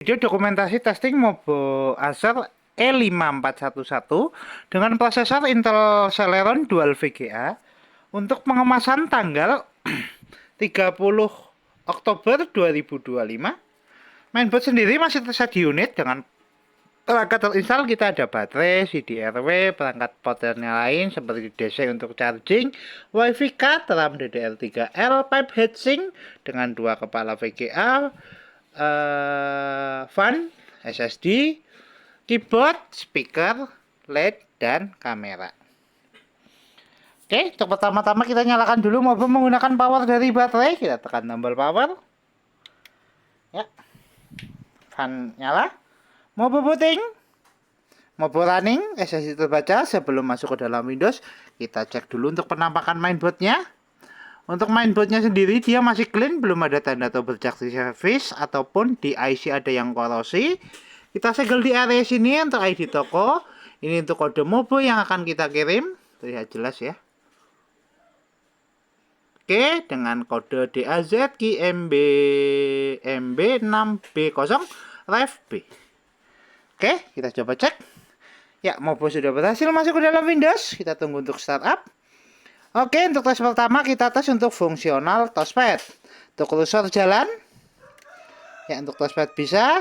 Video dokumentasi testing Mobo Acer E5411 dengan prosesor Intel Celeron Dual VGA untuk pengemasan tanggal 30 Oktober 2025. Mainboard sendiri masih tersedia di unit dengan perangkat terinstall. Kita ada baterai, CD-RW, perangkat potternya lain seperti DC untuk charging, WiFi card, RAM DDR3L, pipe heatsink dengan 2 kepala VGA, fan, SSD, keyboard, speaker, LED, dan kamera. Oke, untuk pertama-tama kita nyalakan dulu Mobo menggunakan power dari baterai. Kita tekan tombol power. Ya, fan nyala. Mobo booting, Mobo running, SSD terbaca. Sebelum masuk ke dalam Windows, kita cek dulu untuk penampakan mainboardnya. Untuk mainboardnya sendiri dia masih clean, belum ada tanda atau bercak di service ataupun di IC ada yang korosi. Kita segel di area sini untuk ID toko. Ini untuk kode Mobo yang akan kita kirim, terlihat jelas ya. Oke, dengan kode DAZ KMB MB6B0 REF-B. Oke, kita coba cek. Ya, Mobo sudah berhasil masuk ke dalam Windows. Kita tunggu untuk startup. Oke, untuk tes pertama kita tes untuk fungsional touchpad. Untuk kursor jalan. Ya, untuk touchpad bisa.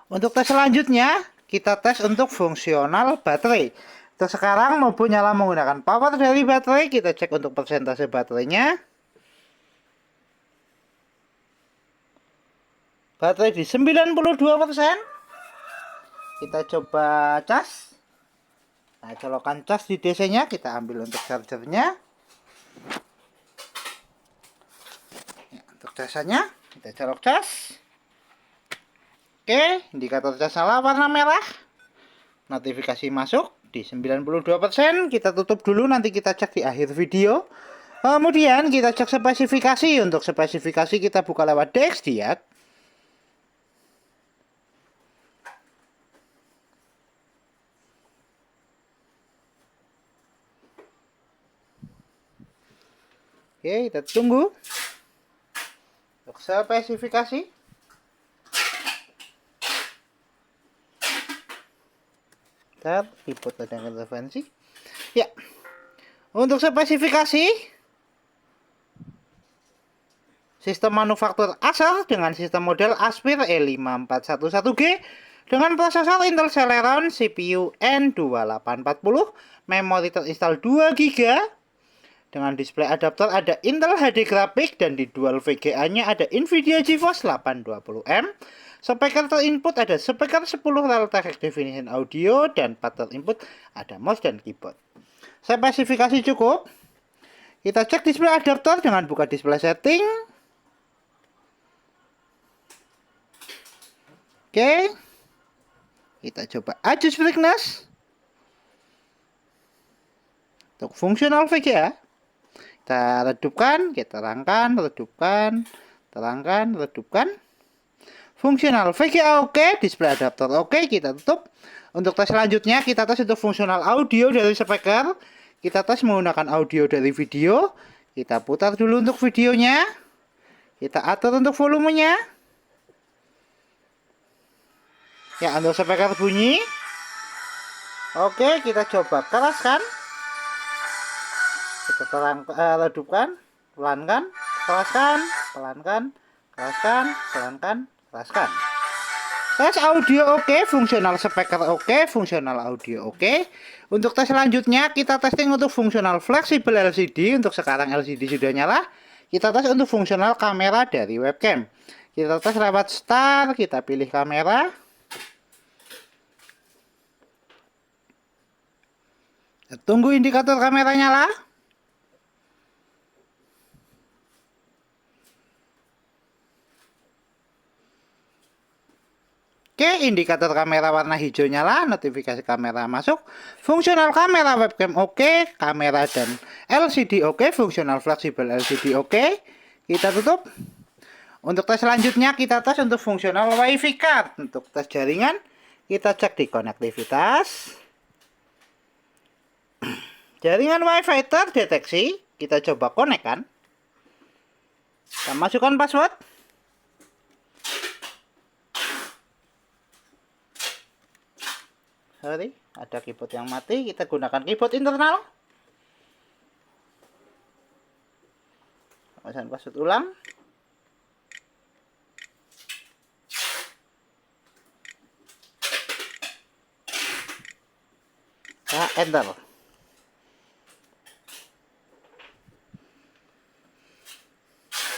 Untuk tes selanjutnya kita tes untuk fungsional baterai. Untuk sekarang Mobo nyala menggunakan power dari baterai. Kita cek untuk persentase baterainya. Baterai di 92%. Kita coba cas. Nah, colokan cas di DC-nya, kita ambil untuk chargernya. Ya, untuk casanya, kita colok cas. Oke, indikator cas nyala warna merah. Notifikasi masuk di 92%. Kita tutup dulu, nanti kita cek di akhir video. Kemudian kita cek spesifikasi. Untuk spesifikasi kita buka lewat DXDiag. Oke, kita tunggu untuk spesifikasi. Ntar input ada intervensi. Ya, untuk spesifikasi sistem manufaktur Acer dengan sistem model Aspir E5411G dengan prosesor Intel Celeron, CPU N2840, memori terinstall 2 GB. Dengan display adaptor ada Intel HD Graphics dan di dual VGA-nya ada Nvidia GeForce 820M. Speaker terinput ada speaker 10 Realtek High Definition Audio dan 4 terinput ada mouse dan keyboard. Spesifikasi cukup. Kita cek display adaptor dengan buka display setting. Oke. Kita coba adjust brightness. Untuk fungsional VGA. Kita redupkan, kita terangkan, redupkan, terangkan, redupkan. Fungsional VGA oke, display adaptor oke, kita tutup. Untuk tes selanjutnya kita tes untuk fungsional audio dari speaker. Kita tes menggunakan audio dari video. Kita putar dulu untuk videonya. Kita atur untuk volumenya. Ya, untuk speaker bunyi. Oke, kita coba keraskan. Kita redupkan, pelankan, keraskan, pelankan, keraskan, pelankan, keraskan. Tes audio oke, fungsional speaker oke, fungsional audio oke. Untuk tes selanjutnya kita testing untuk fungsional fleksibel LCD. Untuk sekarang LCD sudah nyala. Kita tes untuk fungsional kamera dari webcam. Kita tes lewat start, kita pilih kamera. Tunggu indikator kamera nyala. Oke, indikator kamera warna hijau nyala, notifikasi kamera masuk, fungsional kamera webcam oke, kamera dan LCD oke, fungsional fleksibel LCD oke. Kita tutup. Untuk tes selanjutnya kita tes untuk fungsional WiFi card. Untuk tes jaringan kita cek di konektivitas. Jaringan WiFi terdeteksi, kita coba konekkan. Kita masukkan password. Sorry, ada keyboard yang mati. Kita gunakan keyboard internal. Pesan password ulang. Nah, enter.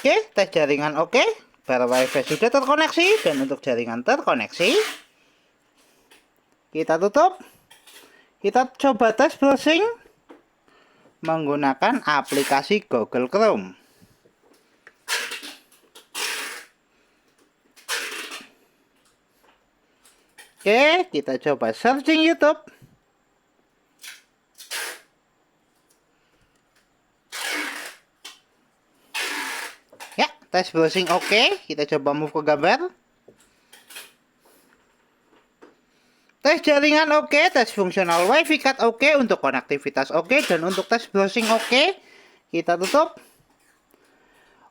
Oke, tes jaringan oke. Bar wifi sudah terkoneksi, dan untuk jaringan terkoneksi, kita tutup. Kita coba tes browsing menggunakan aplikasi Google Chrome. Oke, kita coba searching YouTube. Ya, tes browsing oke. Kita coba move ke gambar. Tes jaringan oke, tes fungsional wifi card oke, untuk konektivitas oke, dan untuk tes browsing oke. Kita tutup.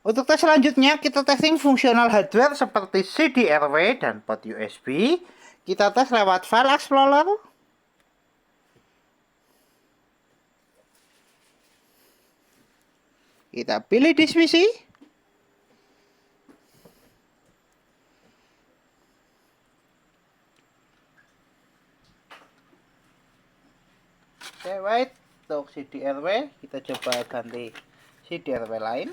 Untuk tes selanjutnya, kita testing fungsional hardware seperti CD-RW dan port USB. Kita tes lewat File Explorer. Kita pilih disk PC. Oke, wait. Untuk CD-RW, kita coba ganti CD-RW lain.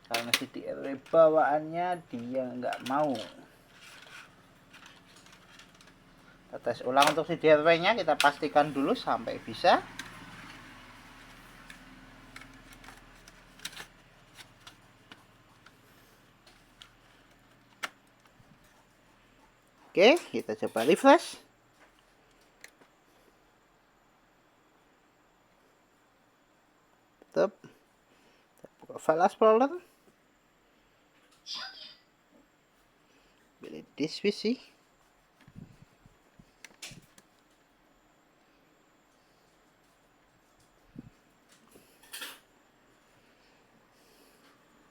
Karena CD-RW bawaannya dia nggak mau. Kita tes ulang untuk CD-RW-nya. Kita pastikan dulu sampai bisa. Oke, kita coba refresh. Tutup. Kita buka File Explorer. Pilih disk PC.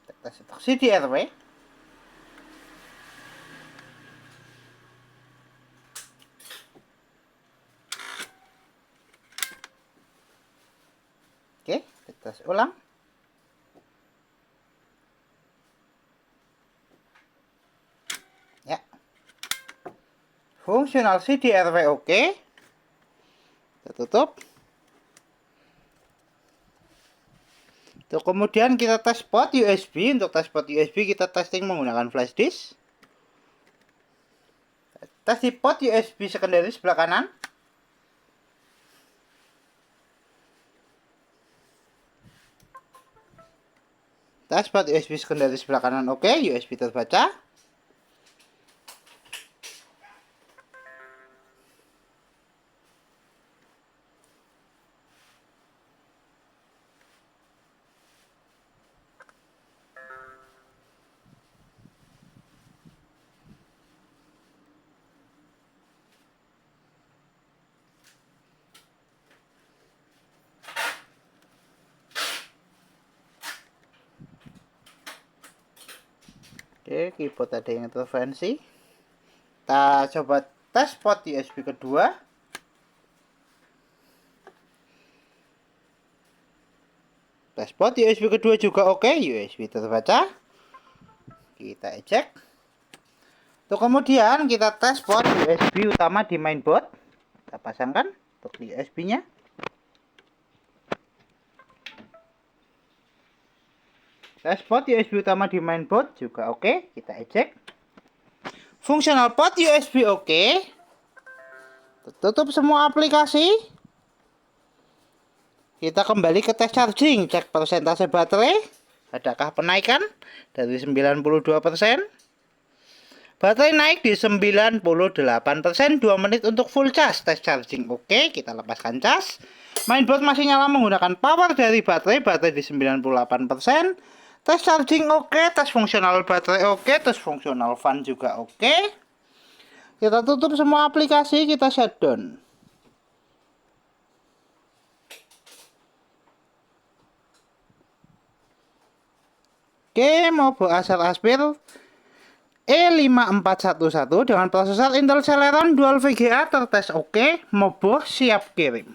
Kita tes untuk CD-RW. Oke, kita tes ulang. Ya. Fungsional CD-RW oke. Kita tutup. Untuk kemudian kita tes port USB. Untuk tes port USB kita testing menggunakan flash disk. Tes di port USB secondary sebelah kanan. Tes port USB secondary sebelah kanan oke. USB terbaca. Oke, keyboard ada yang intervensi. Kita coba tes port USB kedua. Tes port USB kedua juga oke, USB terbaca. Kita eject. Untuk kemudian kita tes port USB utama di mainboard. Kita pasangkan untuk USB-nya. Tes port USB utama di mainboard juga oke, kita eject. Fungsional port USB oke. Tutup semua aplikasi. Kita kembali ke tes charging, cek persentase baterai. Adakah penaikan dari 92%? Baterai naik di 98%, 2 menit untuk full charge. Tes charging oke, kita lepaskan cas. Mainboard masih nyala menggunakan power dari baterai di 98%. Tes charging oke, tes fungsional baterai oke, tes fungsional fan juga oke. Kita tutup semua aplikasi, kita shutdown. Oke, mau asal aspir. E5411 dengan prosesor Intel Celeron Dual VGA tertes oke, Mobo siap kirim.